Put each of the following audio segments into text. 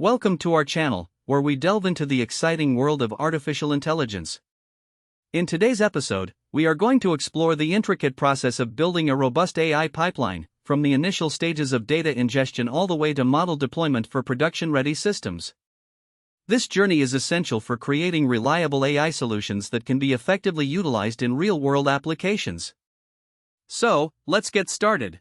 Welcome to our channel, where we delve into the exciting world of artificial intelligence. In today's episode, we are going to explore the intricate process of building a robust AI pipeline, from the initial stages of data ingestion all the way to model deployment for production-ready systems. This journey is essential for creating reliable AI solutions that can be effectively utilized in real-world applications. So, let's get started.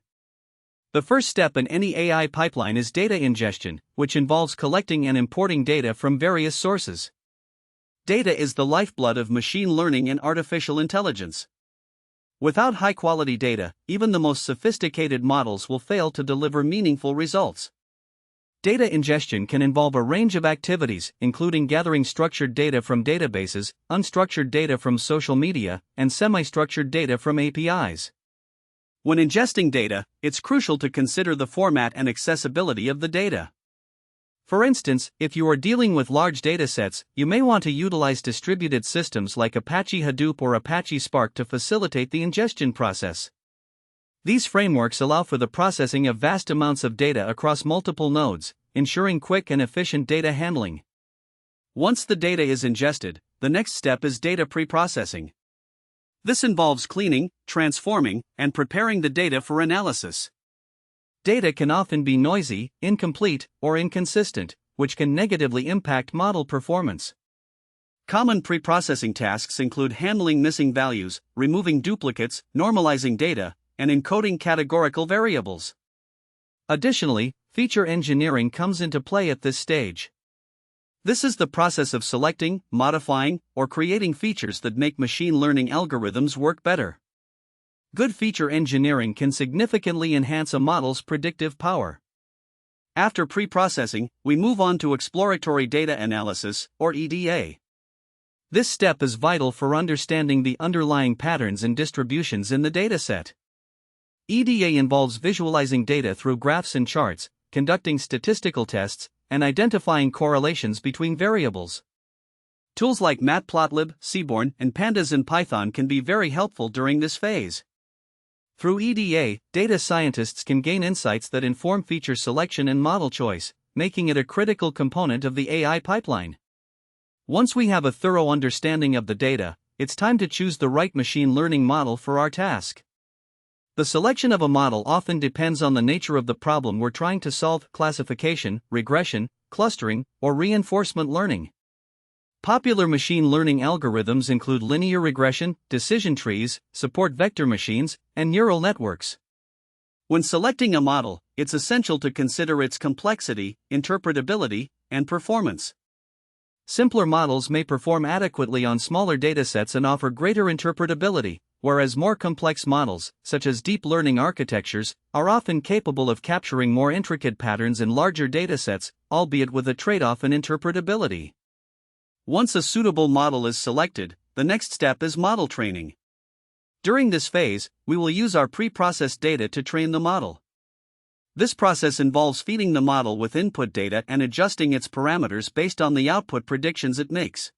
The first step in any AI pipeline is data ingestion, which involves collecting and importing data from various sources. Data is the lifeblood of machine learning and artificial intelligence. Without high-quality data, even the most sophisticated models will fail to deliver meaningful results. Data ingestion can involve a range of activities, including gathering structured data from databases, unstructured data from social media, and semi-structured data from APIs. When ingesting data, it's crucial to consider the format and accessibility of the data. For instance, if you are dealing with large datasets, you may want to utilize distributed systems like Apache Hadoop or Apache Spark to facilitate the ingestion process. These frameworks allow for the processing of vast amounts of data across multiple nodes, ensuring quick and efficient data handling. Once the data is ingested, the next step is data preprocessing. This involves cleaning, transforming, and preparing the data for analysis. Data can often be noisy, incomplete, or inconsistent, which can negatively impact model performance. Common preprocessing tasks include handling missing values, removing duplicates, normalizing data, and encoding categorical variables. Additionally, feature engineering comes into play at this stage. This is the process of selecting, modifying, or creating features that make machine learning algorithms work better. Good feature engineering can significantly enhance a model's predictive power. After preprocessing, we move on to exploratory data analysis, or EDA. This step is vital for understanding the underlying patterns and distributions in the dataset. EDA involves visualizing data through graphs and charts, conducting statistical tests, and identifying correlations between variables. Tools like Matplotlib, Seaborn, and Pandas in Python can be very helpful during this phase. Through EDA, data scientists can gain insights that inform feature selection and model choice, making it a critical component of the AI pipeline. Once we have a thorough understanding of the data, it's time to choose the right machine learning model for our task. The selection of a model often depends on the nature of the problem we're trying to solve: classification, regression, clustering, or reinforcement learning. Popular machine learning algorithms include linear regression, decision trees, support vector machines, and neural networks. When selecting a model, it's essential to consider its complexity, interpretability, and performance. Simpler models may perform adequately on smaller datasets and offer greater interpretability, whereas more complex models, such as deep learning architectures, are often capable of capturing more intricate patterns in larger datasets, albeit with a trade-off in interpretability. Once a suitable model is selected, the next step is model training. During this phase, we will use our pre-processed data to train the model. This process involves feeding the model with input data and adjusting its parameters based on the output predictions it makes.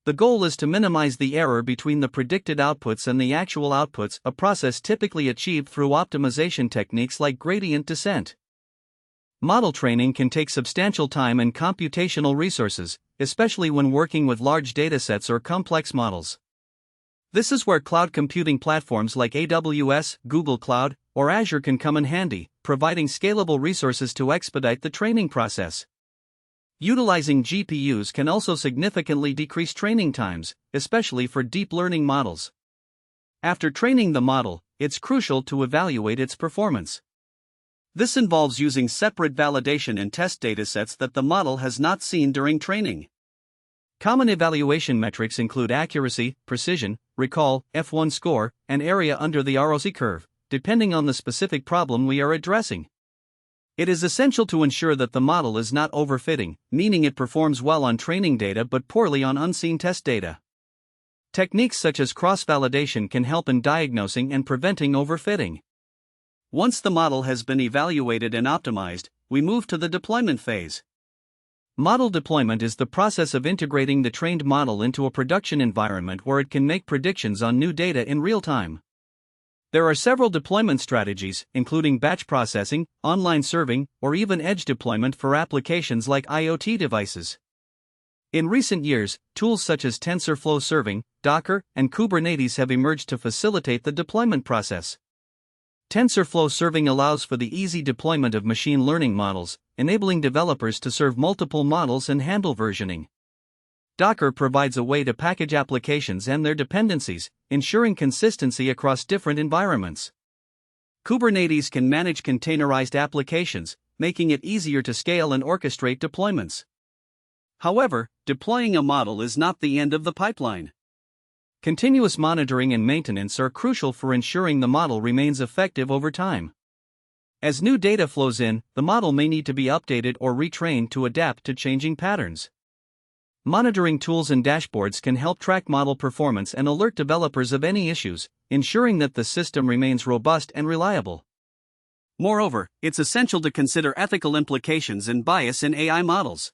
The goal is to minimize the error between the predicted outputs and the actual outputs, a process typically achieved through optimization techniques like gradient descent. Model training can take substantial time and computational resources, especially when working with large datasets or complex models. This is where cloud computing platforms like AWS, Google Cloud, or Azure can come in handy, providing scalable resources to expedite the training process. Utilizing GPUs can also significantly decrease training times, especially for deep learning models. After training the model, it's crucial to evaluate its performance. This involves using separate validation and test datasets that the model has not seen during training. Common evaluation metrics include accuracy, precision, recall, F1 score, and area under the ROC curve, depending on the specific problem we are addressing. It is essential to ensure that the model is not overfitting, meaning it performs well on training data but poorly on unseen test data. Techniques such as cross-validation can help in diagnosing and preventing overfitting. Once the model has been evaluated and optimized, we move to the deployment phase. Model deployment is the process of integrating the trained model into a production environment where it can make predictions on new data in real time. There are several deployment strategies, including batch processing, online serving, or even edge deployment for applications like IoT devices. In recent years, tools such as TensorFlow Serving, Docker, and Kubernetes have emerged to facilitate the deployment process. TensorFlow Serving allows for the easy deployment of machine learning models, enabling developers to serve multiple models and handle versioning. Docker provides a way to package applications and their dependencies, ensuring consistency across different environments. Kubernetes can manage containerized applications, making it easier to scale and orchestrate deployments. However, deploying a model is not the end of the pipeline. Continuous monitoring and maintenance are crucial for ensuring the model remains effective over time. As new data flows in, the model may need to be updated or retrained to adapt to changing patterns. Monitoring tools and dashboards can help track model performance and alert developers of any issues, ensuring that the system remains robust and reliable. Moreover, it's essential to consider ethical implications and bias in AI models.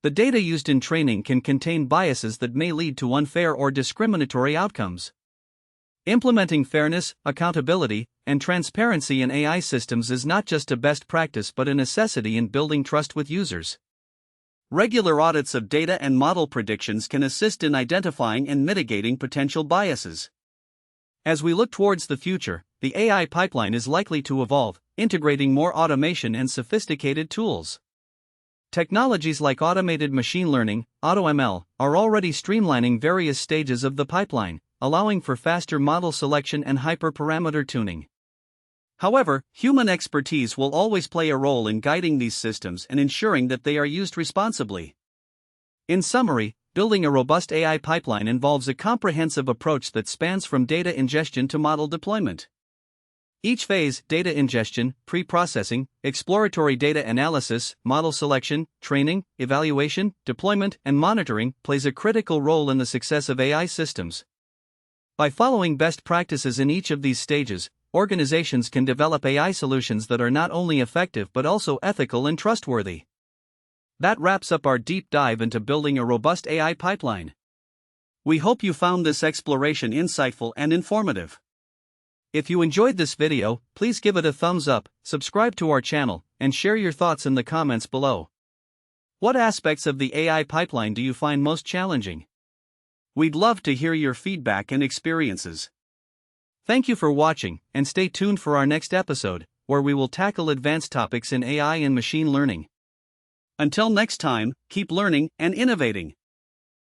The data used in training can contain biases that may lead to unfair or discriminatory outcomes. Implementing fairness, accountability, and transparency in AI systems is not just a best practice but a necessity in building trust with users. Regular audits of data and model predictions can assist in identifying and mitigating potential biases. As we look towards the future, the AI pipeline is likely to evolve, integrating more automation and sophisticated tools. Technologies like automated machine learning, AutoML, are already streamlining various stages of the pipeline, allowing for faster model selection and hyperparameter tuning. However, human expertise will always play a role in guiding these systems and ensuring that they are used responsibly. In summary, building a robust AI pipeline involves a comprehensive approach that spans from data ingestion to model deployment. Each phase, data ingestion, pre-processing, exploratory data analysis, model selection, training, evaluation, deployment, and monitoring, plays a critical role in the success of AI systems. By following best practices in each of these stages, organizations can develop AI solutions that are not only effective but also ethical and trustworthy. That wraps up our deep dive into building a robust AI pipeline. We hope you found this exploration insightful and informative. If you enjoyed this video, please give it a thumbs up, subscribe to our channel, and share your thoughts in the comments below. What aspects of the AI pipeline do you find most challenging? We'd love to hear your feedback and experiences. Thank you for watching, and stay tuned for our next episode, where we will tackle advanced topics in AI and machine learning. Until next time, keep learning and innovating.